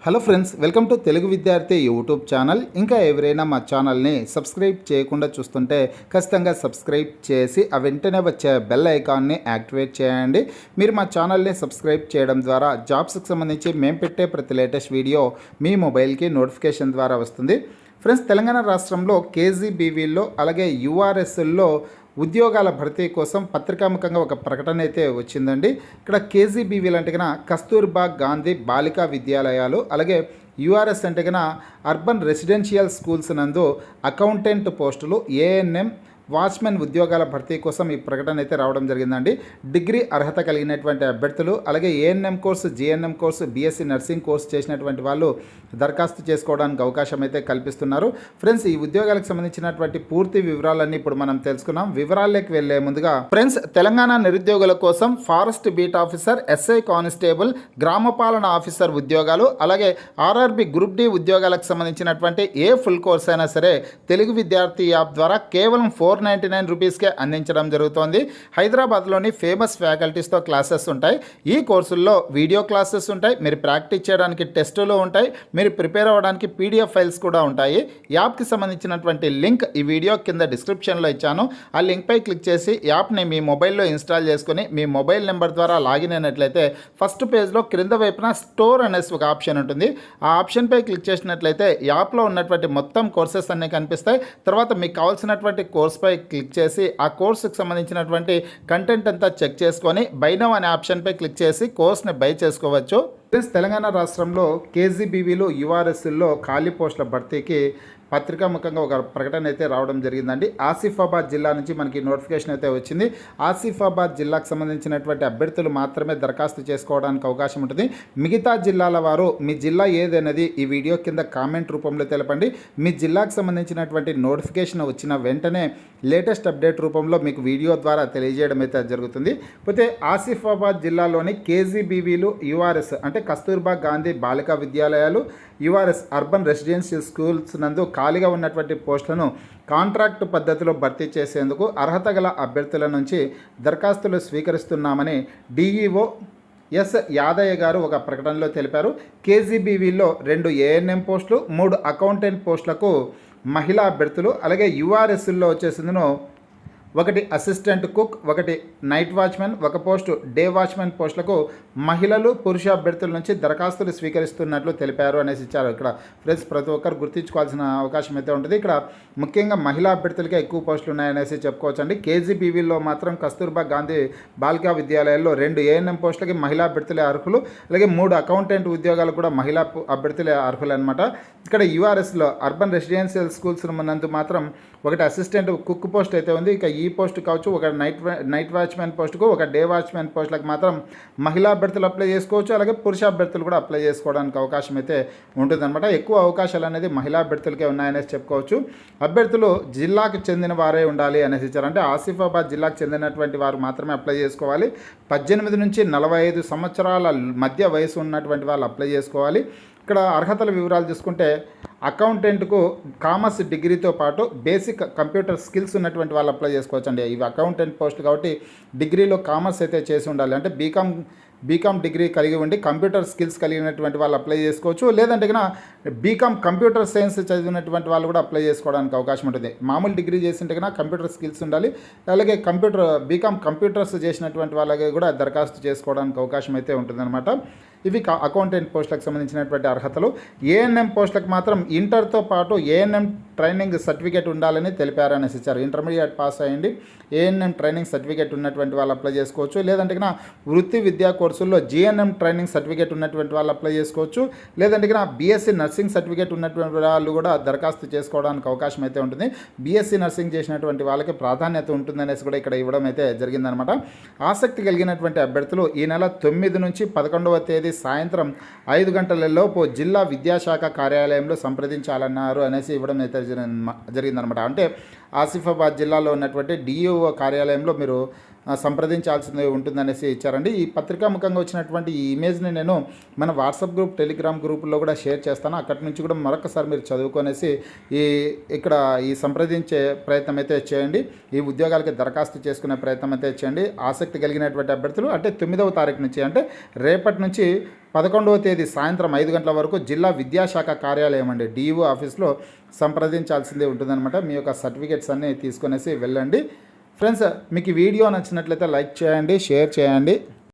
Hello friends, welcome to Telugu విద్యార్థి YouTube channel. ఇంకా ఎవరైనా మా ఛానల్ని సబ్స్క్రైబ్ చేయకుండా చూస్తుంటే ఖచ్చితంగా సబ్స్క్రైబ్ చేసి ఆ వెంటనే వచ్చే బెల్ ఐకాన్ని యాక్టివేట్ చేయండి. మీరు మా ఛానల్ని సబ్స్క్రైబ్ చేయడం ద్వారా జాబ్స్కి సంబంధించి మేము పెట్టే ప్రతి లేటెస్ట్ వీడియో మీ మొబైల్కి నోటిఫికేషన్ ద్వారా వస్తుంది. ఫ్రెండ్స్, తెలంగాణ రాష్ట్రంలో కేజీబీవీలో అలాగే యూఆర్ఎస్లో ఉద్యోగాల భర్తీ కోసం పత్రికాముఖంగా ఒక ప్రకటన అయితే వచ్చిందండి. ఇక్కడ కేజీబీవీలు అంటే కన్నా కస్తూర్బా గాంధీ బాలికా విద్యాలయాలు, అలాగే యూఆర్ఎస్ అంటే కన్నా అర్బన్ రెసిడెన్షియల్ స్కూల్స్ నందు అకౌంటెంట్ పోస్టులు, ఏఎన్ఎం, వాచ్మెన్ ఉద్యోగాల భర్తీ కోసం ఈ ప్రకటన అయితే రావడం జరిగిందండి. డిగ్రీ అర్హత కలిగినటువంటి అభ్యర్థులు, అలాగే ANM course, GNM course, BSc nursing course చేసినటువంటి వాళ్ళు దరఖాస్తు చేసుకోవడానికి అవకాశం అయితే కల్పిస్తున్నారు. ఫ్రెండ్స్, ఈ ఉద్యోగాలకు సంబంధించినటువంటి పూర్తి వివరాలన్నీ ఇప్పుడు మనం తెలుసుకున్నాం. వివరాల్లోకి వెళ్లే ముందుగా ఫ్రెండ్స్, తెలంగాణ నిరుద్యోగుల కోసం forest beat officer, SI constable, గ్రామపాలన ఆఫీసర్ ఉద్యోగాలు, అలాగే ఆర్ఆర్బి గ్రూప్ డి ఉద్యోగాలకు సంబంధించినటువంటి ఏ ఫుల్ కోర్స్ అయినా సరే తెలుగు విద్యార్థి యాప్ ద్వారా కేవలం 499 రూపీస్కే అందించడం జరుగుతోంది. హైదరాబాద్లోని ఫేమస్ ఫ్యాకల్టీస్తో క్లాసెస్ ఉంటాయి. ఈ కోర్సుల్లో వీడియో క్లాసెస్ ఉంటాయి, మీరు ప్రాక్టీస్ చేయడానికి టెస్టులు ఉంటాయి, మీరు ప్రిపేర్ అవ్వడానికి పీడిఎఫ్ ఫైల్స్ కూడా ఉంటాయి. యాప్కి సంబంధించినటువంటి లింక్ ఈ వీడియో కింద డిస్క్రిప్షన్లో ఇచ్చాను. ఆ లింక్పై క్లిక్ చేసి యాప్ని మీ మొబైల్లో ఇన్స్టాల్ చేసుకుని మీ మొబైల్ నెంబర్ ద్వారా లాగిన్ అయినట్లయితే ఫస్ట్ పేజ్లో క్రింద వైపున స్టోర్ అనేసి ఒక ఆప్షన్ ఉంటుంది. ఆ ఆప్షన్పై క్లిక్ చేసినట్లయితే యాప్లో ఉన్నటువంటి మొత్తం కోర్సెస్ అన్నీ కనిపిస్తాయి. తర్వాత మీకు కావాల్సినటువంటి కోర్స్పై క్లిక్ చేసి ఆ కోర్సుకు సంబంధించినటువంటి కంటెంట్ అంతా చెక్ చేసుకొని బై నౌ అనే ఆప్షన్పై క్లిక్ చేసి కోర్స్ని బై చేసుకోవచ్చు. తెలంగాణ రాష్ట్రంలో కేజీబీవీలు, యూఆర్ఎస్లో ఖాళీ పోస్టుల భర్తీకి పత్రికాముఖంగా ఒక ప్రకటన అయితే రావడం జరిగిందండి. ఆసిఫాబాద్ జిల్లా నుంచి మనకి నోటిఫికేషన్ అయితే వచ్చింది. ఆసిఫాబాద్ జిల్లాకు సంబంధించినటువంటి అభ్యర్థులు మాత్రమే దరఖాస్తు చేసుకోవడానికి అవకాశం ఉంటుంది. మిగతా జిల్లాల వారు మీ జిల్లా ఏదనేది ఈ వీడియో కింద కామెంట్ రూపంలో తెలపండి. మీ జిల్లాకు సంబంధించినటువంటి నోటిఫికేషన్ వచ్చిన వెంటనే లేటెస్ట్ అప్డేట్ రూపంలో మీకు వీడియో ద్వారా తెలియజేయడం అయితే జరుగుతుంది. పోతే ఆసిఫాబాద్ జిల్లాలోని కేజీబీవీలు, యూఆర్ఎస్ అంటే కస్తూర్బా గాంధీ బాలికా విద్యాలయాలు, యూఆర్ఎస్ అర్బన్ రెసిడెన్షియల్ స్కూల్స్ నందు ఖాళీగా ఉన్నటువంటి పోస్టులను కాంట్రాక్టు పద్ధతిలో భర్తీ చేసేందుకు అర్హత గల అభ్యర్థుల నుంచి దరఖాస్తులు స్వీకరిస్తున్నామని డిఈఓ ఎస్ యాదయ్య గారు ఒక ప్రకటనలో తెలిపారు. కేజీబీవీలో 2 ఏఎన్ఎం పోస్టులు, 3 అకౌంటెంట్ పోస్టులకు మహిళా అభ్యర్థులు, అలాగే యూఆర్ఎస్లో వచ్చేసిందును 1 assistant cook, 1 night watchmen, 1 post day watchmen పోస్టులకు మహిళలు, పురుష అభ్యర్థుల నుంచి దరఖాస్తులు స్వీకరిస్తున్నట్లు తెలిపారు అనేసి ఇచ్చారు. ఇక్కడ ఫ్రెండ్స్, ప్రతి ఒక్కరు గుర్తించుకోవాల్సిన అవకాశం అయితే ఉంటుంది. ఇక్కడ ముఖ్యంగా మహిళా అభ్యర్థులకే ఎక్కువ పోస్టులు ఉన్నాయనేసి చెప్పుకోవచ్చండి. కేజీబీవీలో మాత్రం కస్తూర్బా గాంధీ బాలికా విద్యాలయాల్లో 2 ఏఎన్ఎం పోస్టులకి మహిళా అభ్యర్థులే అర్హులు, అలాగే 3 అకౌంటెంట్ ఉద్యోగాలు కూడా మహిళా అభ్యర్థులే అర్హులు అనమాట. ఇక్కడ యూఆర్ఎస్లో అర్బన్ రెసిడెన్షియల్ స్కూల్స్ నందు మాత్రం 1 అసిస్టెంట్ కుక్ పోస్ట్ అయితే ఉంది. ఇక ఈ పోస్ట్ కావచ్చు, 1 నైట్ వాచ్మెన్ పోస్టుకు, 1 డే వాచ్మెన్ పోస్టులకు మాత్రం మహిళా అభ్యర్థులు అప్లై చేసుకోవచ్చు, అలాగే పురుష అభ్యర్థులు కూడా అప్లై చేసుకోవడానికి అవకాశం అయితే ఉంటుందన్నమాట. ఎక్కువ అవకాశాలు అనేది మహిళా అభ్యర్థులకే ఉన్నాయనేసి చెప్పుకోవచ్చు. అభ్యర్థులు జిల్లాకు చెందిన వారే ఉండాలి అనేసి ఇచ్చారు. అంటే ఆసిఫాబాద్ జిల్లాకు చెందినటువంటి వారు మాత్రమే అప్లై చేసుకోవాలి. 18 నుంచి 45 సంవత్సరాల మధ్య వయసు ఉన్నటువంటి వాళ్ళు అప్లై చేసుకోవాలి. ఇక్కడ అర్హతల వివరాలు చూసుకుంటే అకౌంటెంట్కు కామర్స్ డిగ్రీతో పాటు బేసిక్ కంప్యూటర్ స్కిల్స్ ఉన్నటువంటి వాళ్ళు అప్లై చేసుకోవచ్చు అండి. ఇవి అకౌంటెంట్ పోస్ట్ కాబట్టి డిగ్రీలో కామర్స్ అయితే చేసి ఉండాలి. అంటే బీకామ్ డిగ్రీ కలిగి ఉండి కంప్యూటర్ స్కిల్స్ కలిగినటువంటి వాళ్ళు అప్లై చేసుకోవచ్చు. లేదంటే కన్నా బీకామ్ కంప్యూటర్ సైన్స్ చదివినటువంటి వాళ్ళు కూడా అప్లై చేసుకోవడానికి అవకాశం ఉంటుంది. మామూలు డిగ్రీ చేసింటే కన్నా కంప్యూటర్ స్కిల్స్ ఉండాలి. అలాగే బీకామ్ కంప్యూటర్స్ చేసినటువంటి వాళ్ళకి కూడా దరఖాస్తు చేసుకోవడానికి అవకాశం అయితే ఉంటుందన్నమాట. ఇవి అకౌంటెంట్ పోస్టులకు సంబంధించినటువంటి అర్హతలు. ఏఎన్ఎం పోస్టులకు మాత్రం ఇంటర్తో పాటు ఏఎన్ఎం ట్రైనింగ్ సర్టిఫికేట్ ఉండాలని తెలిపారనేసి ఇచ్చారు. ఇంటర్మీడియట్ పాస్ అయ్యండి, ఏఎన్ఎం ట్రైనింగ్ సర్టిఫికేట్ ఉన్నటువంటి వాళ్ళు అప్లై చేసుకోవచ్చు. లేదంటే కన్నా వృత్తి విద్యా కోర్సుల్లో జిఎన్ఎం ట్రైనింగ్ సర్టిఫికేట్ ఉన్నటువంటి వాళ్ళు అప్లై చేసుకోవచ్చు. లేదంటే కన్నా బీఎస్సీ నర్సింగ్ సర్టిఫికేట్ ఉన్నటువంటి వాళ్ళు కూడా దరఖాస్తు చేసుకోవడానికి అవకాశం అయితే ఉంటుంది. బీఎస్సీ నర్సింగ్ చేసినటువంటి వాళ్ళకి ప్రాధాన్యత ఉంటుందనేసి కూడా ఇక్కడ ఇవ్వడం అయితే జరిగిందనమాట. ఆసక్తి కలిగినటువంటి అభ్యర్థులు ఈ నెల 9 నుంచి 11వ తేదీ సాయంత్రం 5 గంటల లోపు జిల్లా విద్యాశాఖ కార్యాలయంలో సంప్రదించాలన్నారు అనేసి ఇవ్వడం అయితే జరిగిందనమాట. అంటే ఆసిఫాబాద్ జిల్లాలో ఉన్నటువంటి డిఈఓ కార్యాలయంలో మీరు సంప్రదించాల్సింది ఉంటుందనేసి ఇచ్చారండి. ఈ పత్రికాముఖంగా వచ్చినటువంటి ఈ ఇమేజ్ని నేను మన వాట్సాప్ గ్రూప్, టెలిగ్రామ్ గ్రూపుల్లో కూడా షేర్ చేస్తాను. అక్కడి నుంచి కూడా మరొకసారి మీరు చదువుకొనేసి ఇక్కడ సంప్రదించే ప్రయత్నం అయితే చేయండి. ఈ ఉద్యోగాలకి దరఖాస్తు చేసుకునే ప్రయత్నం అయితే చేయండి. ఆసక్తి కలిగినటువంటి అభ్యర్థులు అంటే 9వ తారీఖు నుంచి, అంటే రేపటి నుంచి 11వ తేదీ సాయంత్రం 5 గంటల వరకు జిల్లా విద్యాశాఖ కార్యాలయం అండి డిఈఓ ఆఫీస్లో సంప్రదించాల్సిందే ఉంటుందన్నమాట. మీ యొక్క సర్టిఫికేట్స్ అన్నీ తీసుకొనేసి వెళ్ళండి. ఫ్రెండ్స్, మీకు ఈ వీడియో నచ్చినట్లయితే లైక్ చేయండి, షేర్ చేయండి.